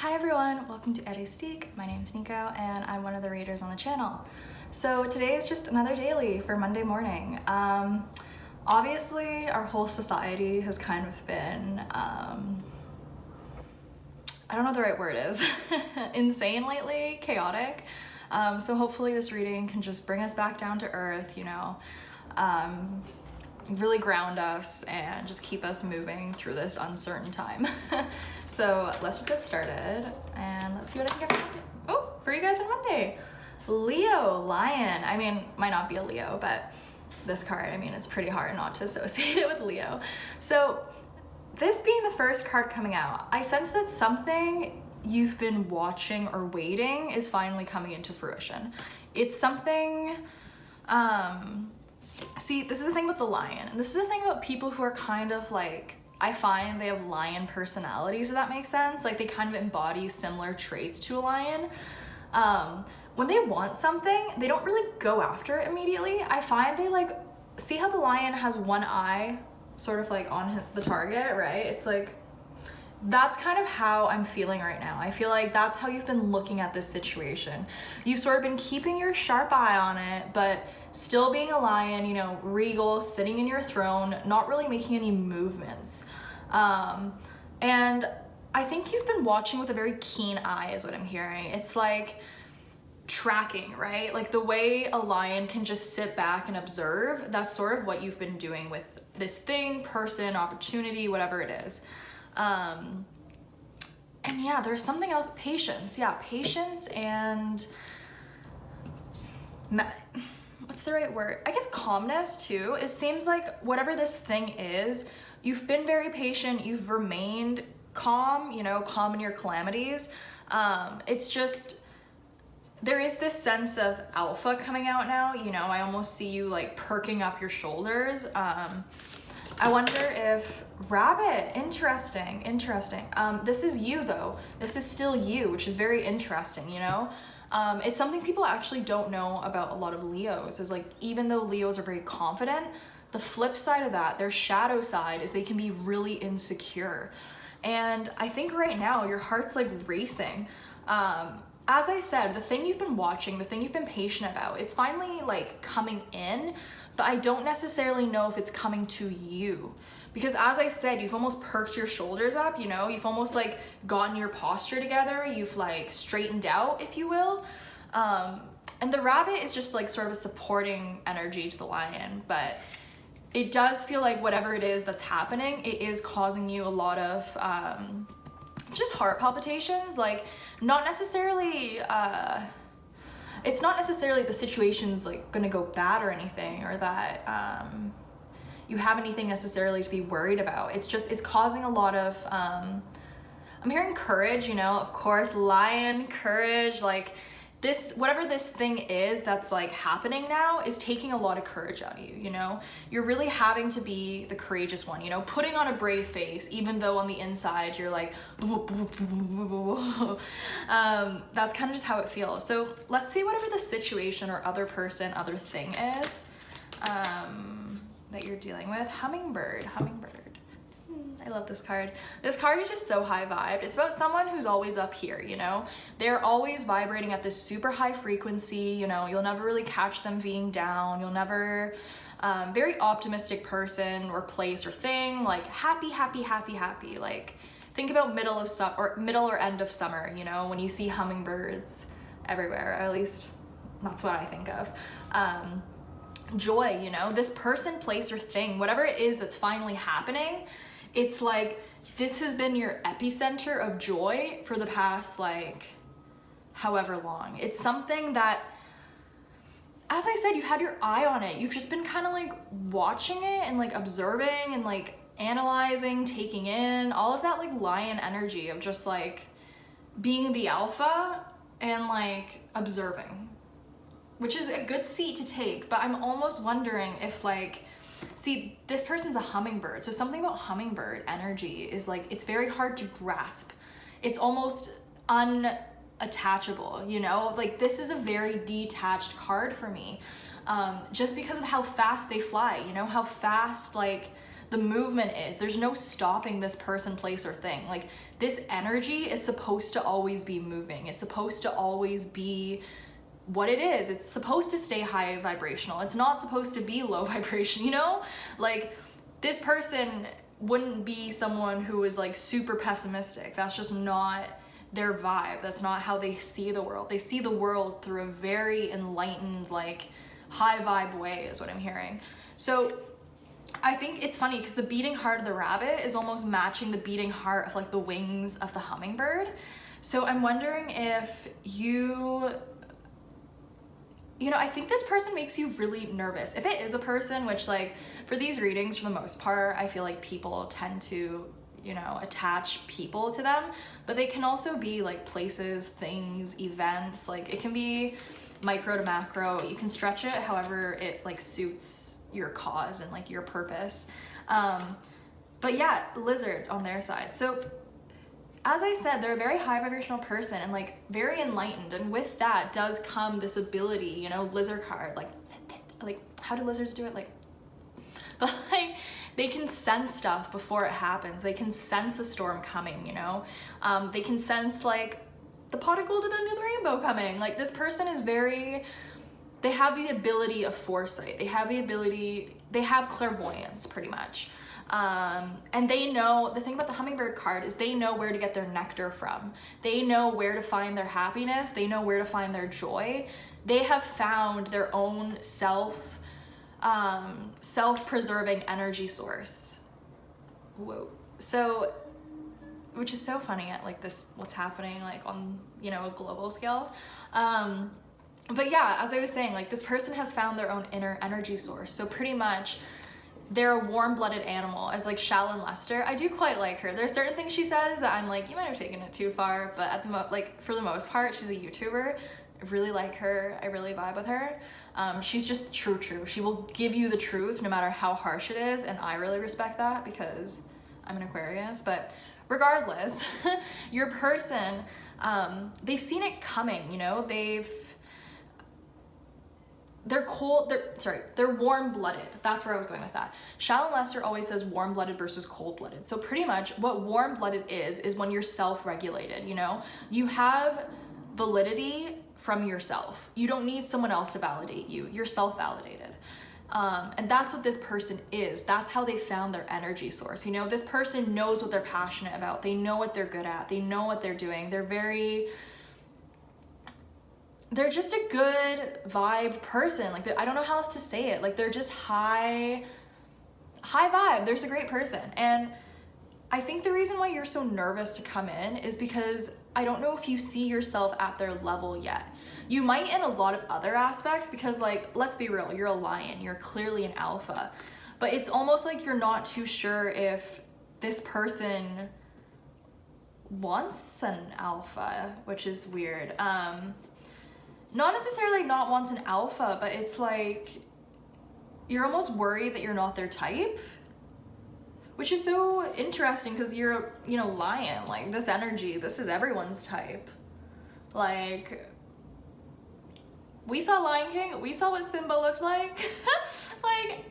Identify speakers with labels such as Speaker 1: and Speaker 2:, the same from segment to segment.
Speaker 1: Hi everyone, welcome to Heuristique. My name is Nico and I'm one of the readers on the channel. So today is just another daily for Monday morning. Obviously our whole society has kind of been, I don't know what the right word is, insane lately, chaotic. So hopefully this reading can just bring us back down to earth, you know, really ground us and just keep us moving through this uncertain time. So let's just get started and let's see what I can get for you guys on Monday. Leo, Lion. I mean, might not be a Leo, but this card, I mean, it's pretty hard not to associate it with Leo. So this being the first card coming out, I sense that something you've been watching or waiting is finally coming into fruition. It's something, see, this is the thing with the lion, and this is the thing about people who are kind of like, I find they have lion personalities, if that makes sense. Like they kind of embody similar traits to a lion. When they want something, they don't really go after it immediately. I find they like, see how the lion has one eye sort of like on the target, right? It's like, that's kind of how I'm feeling right now. I feel like that's how you've been looking at this situation. You've sort of been keeping your sharp eye on it, but still being a lion, you know, regal, sitting in your throne, not really making any movements. And I think you've been watching with a very keen eye is what I'm hearing. It's like tracking, right? Like the way a lion can just sit back and observe, that's sort of what you've been doing with this thing, person, opportunity, whatever it is. And yeah, there's something else, patience. Yeah, patience and, what's the right word? I guess calmness too. It seems like whatever this thing is, you've been very patient, you've remained calm, you know, calm in your calamities. It's just, there is this sense of alpha coming out now, you know, I almost see you like perking up your shoulders. I wonder if rabbit, interesting. This is you though. This is still you, which is very interesting, you know? It's something people actually don't know about a lot of Leos is like, even though Leos are very confident, the flip side of that, their shadow side is they can be really insecure. And I think right now your heart's like racing. As I said, the thing you've been watching, the thing you've been patient about, it's finally like coming in, but I don't necessarily know if it's coming to you. Because as I said, you've almost perked your shoulders up, you know, you've almost like gotten your posture together, you've like straightened out, if you will. And the rabbit is just like sort of a supporting energy to the lion, but it does feel like whatever it is that's happening, it is causing you a lot of just heart palpitations, like not necessarily, it's not necessarily the situation's like gonna go bad or anything, or that you have anything necessarily to be worried about. It's just, it's causing a lot of, I'm hearing courage, you know, of course, lion, courage, like this, whatever this thing is that's like happening now is taking a lot of courage out of you, you know? You're really having to be the courageous one, you know? Putting on a brave face, even though on the inside you're like, that's kind of just how it feels. So let's see whatever the situation or other person, other thing is that you're dealing with. Hummingbird. I love this card. This card is just so high vibed. It's about someone who's always up here, you know? They're always vibrating at this super high frequency, you know? You'll never really catch them being down. You'll never, very optimistic person or place or thing, like happy. Like think about middle or end of summer, you know? When you see hummingbirds everywhere, or at least that's what I think of. Joy, you know? This person, place, or thing, whatever it is that's finally happening, it's like this has been your epicenter of joy for the past like however long. It's something that, as I said, you've had your eye on it. You've just been kind of like watching it and like observing and like analyzing, taking in all of that like lion energy of just like being the alpha and like observing, which is a good seat to take. But I'm almost wondering if like, see, this person's a hummingbird, so something about hummingbird energy is like, it's very hard to grasp. It's almost unattachable, you know? Like this is a very detached card for me, just because of how fast they fly, you know? How fast like the movement is. There's no stopping this person, place, or thing. Like, this energy is supposed to always be moving. It's supposed to always be what it is. It's supposed to stay high vibrational. It's not supposed to be low vibration, you know? Like, this person wouldn't be someone who is like super pessimistic. That's just not their vibe. That's not how they see the world. They see the world through a very enlightened, like, high vibe way is what I'm hearing. So I think it's funny because the beating heart of the rabbit is almost matching the beating heart of like the wings of the hummingbird. So I'm wondering if you know, I think this person makes you really nervous. If it is a person, which, like, for these readings, for the most part, I feel like people tend to, you know, attach people to them, but they can also be like places, things, events. Like, it can be micro to macro. You can stretch it however it like suits your cause and like your purpose. But yeah, lizard on their side. So as I said, they're a very high vibrational person and like very enlightened, and with that does come this ability, you know, lizard card, like how do lizards do it? Like, but like, they can sense stuff before it happens. They can sense a storm coming, you know? They can sense like the pot of gold at the end of the rainbow coming. Like, this person is very, they have the ability of foresight. They have clairvoyance pretty much. And they know, the thing about the hummingbird card is they know where to get their nectar from. They know where to find their happiness. They know where to find their joy. They have found their own self-preserving energy source. Whoa. So, which is so funny at like this, what's happening like on, you know, a global scale. But yeah, as I was saying, like, this person has found their own inner energy source. So pretty much they're a warm-blooded animal, as like Shallon Lester. I do quite like her. There are certain things she says that I'm like, you might have taken it too far, but at the like, for the most part, she's a YouTuber. I really like her. I really vibe with her. She's just true. She will give you the truth no matter how harsh it is, and I really respect that because I'm an Aquarius. But regardless, your person, they've seen it coming, you know? They're cold, they're warm-blooded. That's where I was going with that. Shallon Lester always says warm-blooded versus cold-blooded. So pretty much what warm-blooded is when you're self-regulated, you know? You have validity from yourself. You don't need someone else to validate you. You're self-validated. And that's what this person is. That's how they found their energy source. You know, this person knows what they're passionate about. They know what they're good at. They know what they're doing. They're just a good vibe person. Like, I don't know how else to say it. Like, they're just high vibe. They're just a great person. And I think the reason why you're so nervous to come in is because I don't know if you see yourself at their level yet. You might in a lot of other aspects because, like, let's be real, you're a lion. You're clearly an alpha. But it's almost like you're not too sure if this person wants an alpha, which is weird. Not necessarily not wants an alpha, but it's like you're almost worried that you're not their type, which is so interesting because you're, you know, lion. Like, this energy, this is everyone's type. Like, we saw Lion King, we saw what Simba looked like. Like,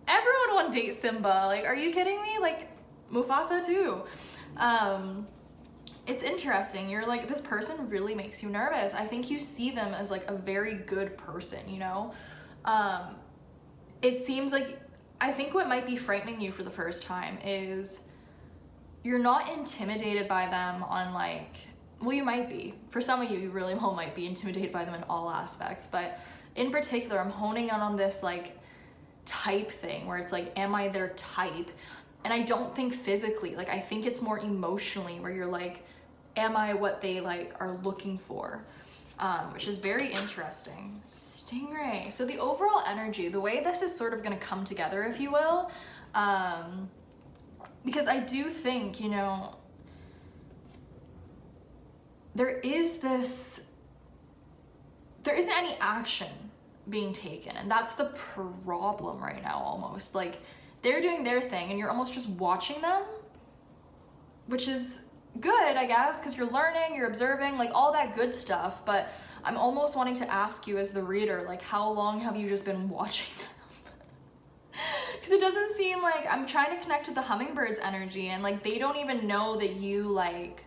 Speaker 1: everyone would want to date Simba. Like, are you kidding me? Like, Mufasa too. It's interesting. You're like, this person really makes you nervous. I think you see them as like a very good person, you know? It seems like, I think what might be frightening you for the first time is you're not intimidated by them on like, well, you might be. For some of you, you really well might be intimidated by them in all aspects. But in particular, I'm honing in on this like type thing where it's like, am I their type? And I don't think physically, like, I think it's more emotionally where you're like, am I what they like are looking for? Which is very interesting. Stingray. So the overall energy, the way this is sort of going to come together, if you will, because I do think, you know, there isn't any action being taken, and that's the problem right now almost. Like, they're doing their thing and you're almost just watching them, which is good, I guess, because you're learning, you're observing, like all that good stuff. But I'm almost wanting to ask you as the reader, like, how long have you just been watching them? Because it doesn't seem like I'm trying to connect with the hummingbird's energy, and like they don't even know that you like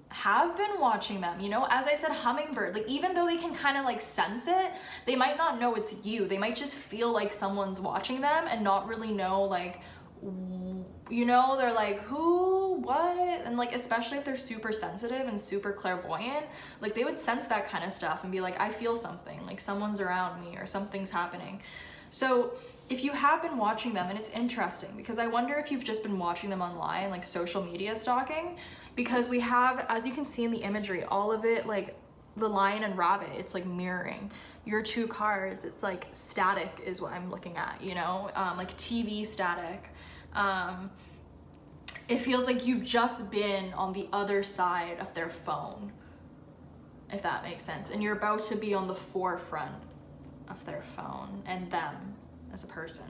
Speaker 1: have been watching them, you know? As I said, hummingbird, like even though they can kind of like sense it, they might not know it's you. They might just feel like someone's watching them and not really know, like, you know, they're like, who, what? And like, especially if they're super sensitive and super clairvoyant, like they would sense that kind of stuff and be like, I feel something, like someone's around me or something's happening. So if you have been watching them, and it's interesting because I wonder if you've just been watching them online, like social media stalking, because we have, as you can see in the imagery, all of it, like the lion and rabbit, it's like mirroring your two cards. It's like static is what I'm looking at, you know, like TV static. It feels like you've just been on the other side of their phone, if that makes sense, and you're about to be on the forefront of their phone and them as a person.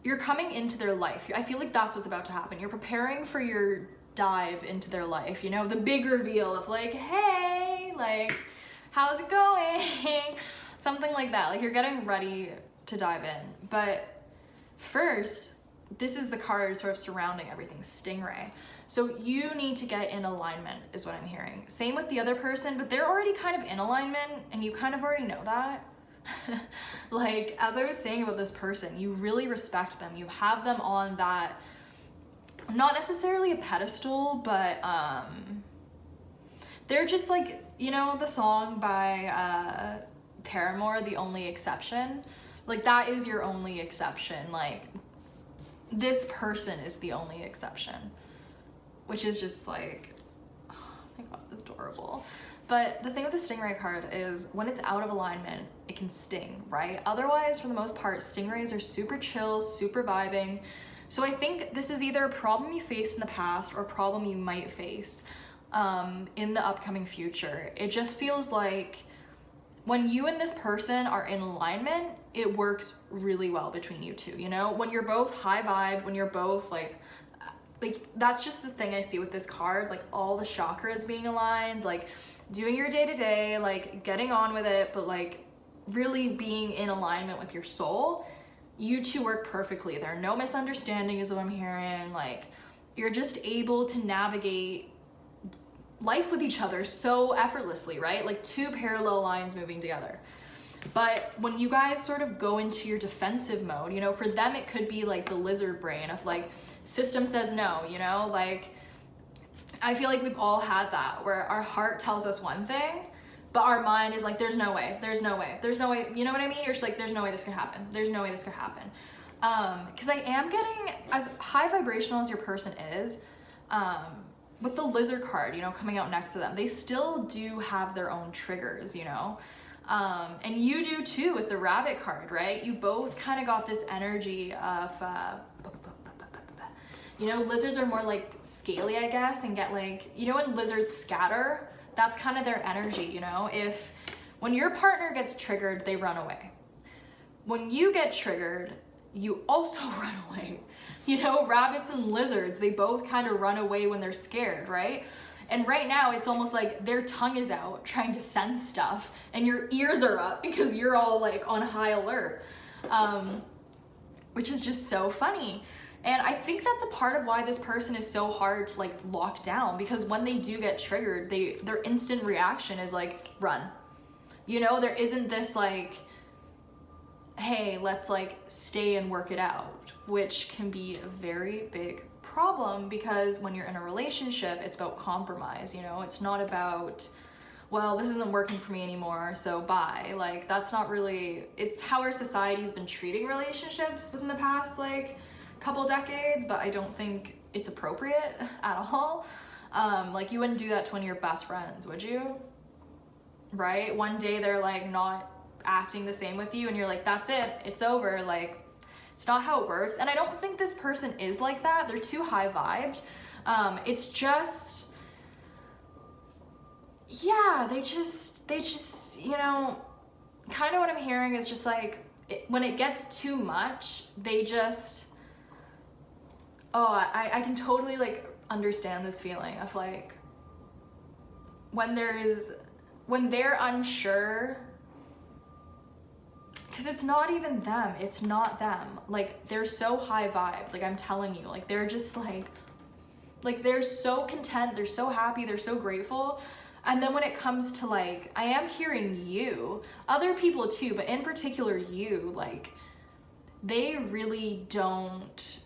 Speaker 1: You're coming into their life. I feel like that's what's about to happen. You're preparing for your dive into their life, you know, the big reveal of like, hey, like, how's it going? Something like that. Like you're getting ready to dive in. But first, this is the card sort of surrounding everything, Stingray. So you need to get in alignment is what I'm hearing. Same with the other person, but they're already kind of in alignment and you kind of already know that. Like, as I was saying about this person, you really respect them. You have them on that, not necessarily a pedestal, but they're just like, you know, the song by Paramore, The Only Exception. Like, that is your only exception. Like, this person is the only exception, which is just like, oh my god, adorable. But the thing with the Stingray card is when it's out of alignment, it can sting, right? Otherwise, for the most part, Stingrays are super chill, super vibing. So I think this is either a problem you faced in the past or a problem you might face in the upcoming future. It just feels like when you and this person are in alignment, it works really well between you two, you know? When you're both high vibe, when you're both like that's just the thing I see with this card, like all the chakras being aligned, like doing your day-to-day, like getting on with it, but like really being in alignment with your soul. You two work perfectly. There are no misunderstandings is what I'm hearing. Like you're just able to navigate life with each other so effortlessly, right? Like two parallel lines moving together. But when you guys sort of go into your defensive mode, you know, for them it could be like the lizard brain of like, system says no, you know, like I feel like we've all had that where our heart tells us one thing, but our mind is like, there's no way, there's no way, there's no way, you know what I mean? You're just like, there's no way this could happen. There's no way this could happen. Because I am getting, as high vibrational as your person is, with the lizard card, you know, coming out next to them, they still do have their own triggers, you know? And you do too with the rabbit card, right? You both kind of got this energy of, you know, lizards are more like scaly, I guess, and get like, you know, when lizards scatter, that's kind of their energy, you know? When your partner gets triggered, they run away. When you get triggered, you also run away. You know, rabbits and lizards, they both kind of run away when they're scared, right? And right now, it's almost like their tongue is out trying to sense stuff, and your ears are up because you're all like on high alert, which is just so funny. And I think that's a part of why this person is so hard to like lock down, because when they do get triggered, their instant reaction is like, run. You know, there isn't this like, hey, let's like stay and work it out, which can be a very big problem, because when you're in a relationship, it's about compromise, you know? It's not about, well, this isn't working for me anymore, so bye. Like, that's not really, it's how our society's been treating relationships within the past like couple decades, but I don't think it's appropriate at all. Like, you wouldn't do that to one of your best friends, would you? Right? One day they're like not acting the same with you and you're like, that's it, it's over. Like, it's not how it works. And I don't think this person is like that. They're too high vibed. It's just, yeah, they just, you know, kind of what I'm hearing is just like, when it gets too much, they just, I can totally like understand this feeling of like, when they're unsure, Because it's not even them. It's not them. Like, they're so high vibe. Like, I'm telling you, like, they're just like they're so content. They're so happy. They're so grateful. And then when it comes to like, I am hearing you, other people too, but in particular you, like, they really don't,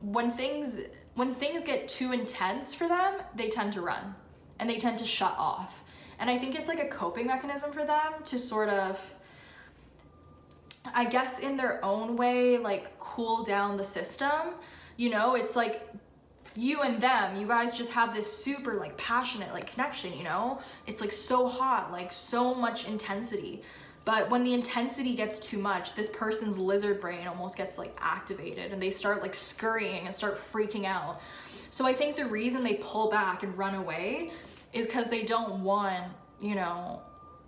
Speaker 1: when things get too intense for them, they tend to run and they tend to shut off. And I think it's like a coping mechanism for them to sort of, I guess in their own way, like cool down the system. You know, it's like you and them, you guys just have this super like passionate like connection, you know? It's like so hot, like so much intensity. But when the intensity gets too much, this person's lizard brain almost gets like activated and they start like scurrying and start freaking out. So I think the reason they pull back and run away is because they don't want, you know,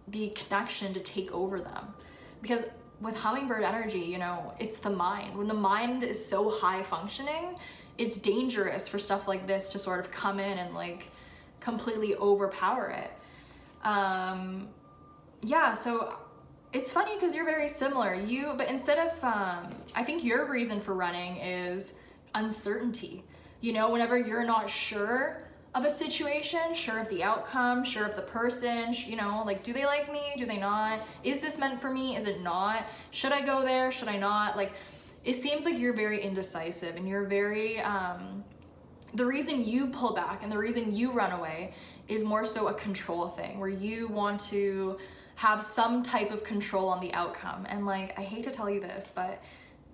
Speaker 1: the connection to take over them. Because with hummingbird energy, you know, it's the mind. When the mind is so high functioning, it's dangerous for stuff like this to sort of come in and like completely overpower it. Yeah, so it's funny because you're very similar. But instead of, I think your reason for running is uncertainty. You know, whenever you're not sure of a situation, sure of the outcome, sure of the person, you know, like, do they like me? Do they not? Is this meant for me? Is it not? Should I go there? Should I not? Like, it seems like you're very indecisive and you're very, the reason you pull back and the reason you run away is more so a control thing where you want to have some type of control on the outcome. And like, I hate to tell you this, but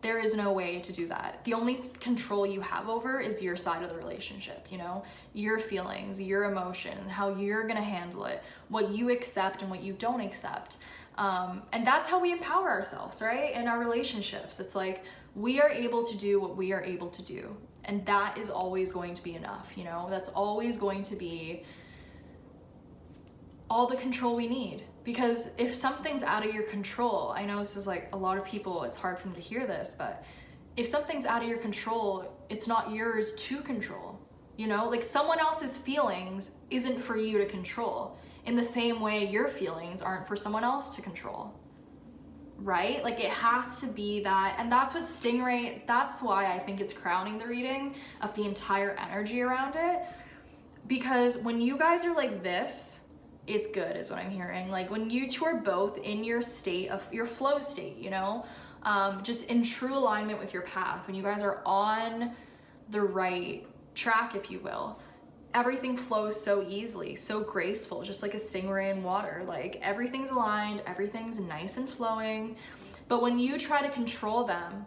Speaker 1: there is no way to do that. The only control you have over is your side of the relationship, you know, your feelings, your emotion, how you're gonna handle it, what you accept and what you don't accept. And that's how we empower ourselves, right? In our relationships, it's like, we are able to do what we are able to do. And that is always going to be enough, you know? That's always going to be all the control we need. Because if something's out of your control, I know this is like a lot of people, it's hard for them to hear this, but if something's out of your control, it's not yours to control. You know, like someone else's feelings isn't for you to control in the same way your feelings aren't for someone else to control. Right? Like it has to be that, and that's what Stingray, that's why I think it's crowning the reading of the entire energy around it. Because when you guys are like this, it's good is what I'm hearing. Like when you two are both in your state of your flow state, you know, just in true alignment with your path, when you guys are on the right track, if you will, everything flows so easily, so graceful, just like a stingray in water. Like everything's aligned, everything's nice and flowing. But when you try to control them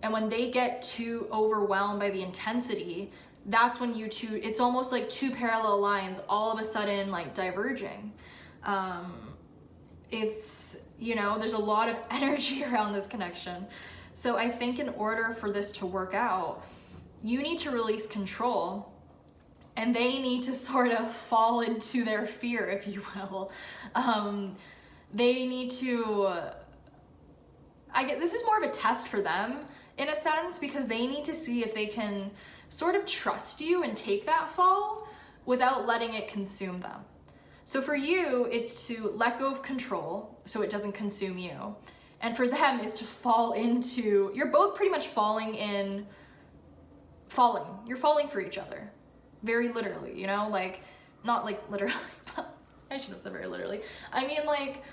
Speaker 1: and when they get too overwhelmed by the intensity, that's when you two, it's almost like two parallel lines all of a sudden like diverging. It's, you know, there's a lot of energy around this connection. So I think in order for this to work out, you need to release control and they need to sort of fall into their fear, if you will. They need to, I guess this is more of a test for them in a sense, because they need to see if they can sort of trust you and take that fall without letting it consume them. So for you, it's to let go of control so it doesn't consume you. And for them is to fall into, you're both pretty much falling, you're falling for each other. Very literally, you know, like, not like literally, but I should have said very literally. I mean, like,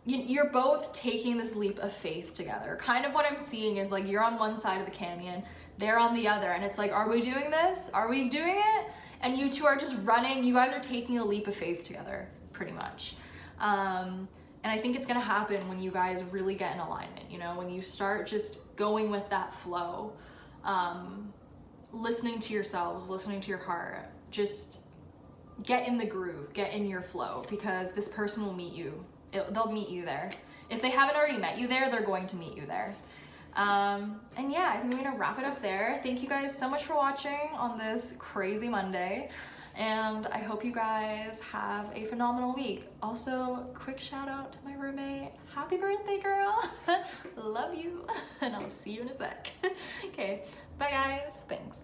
Speaker 1: you're both taking this leap of faith together. Kind of what I'm seeing is like, you're on one side of the canyon, they're on the other, and it's like, are we doing this? Are we doing it? And you two are just running, you guys are taking a leap of faith together, pretty much. And I think it's gonna happen when you guys really get in alignment, you know, when you start just going with that flow. Listening to yourselves, listening to your heart, just get in the groove, get in your flow, because this person will meet you. They'll meet you there. If they haven't already met you there, they're going to meet you there. And yeah, I think we're gonna wrap it up there. Thank you guys so much for watching on this crazy Monday. And I hope you guys have a phenomenal week. Also, quick shout out to my roommate. Happy birthday, girl. Love you. And I'll see you in a sec. Okay, bye guys. Thanks.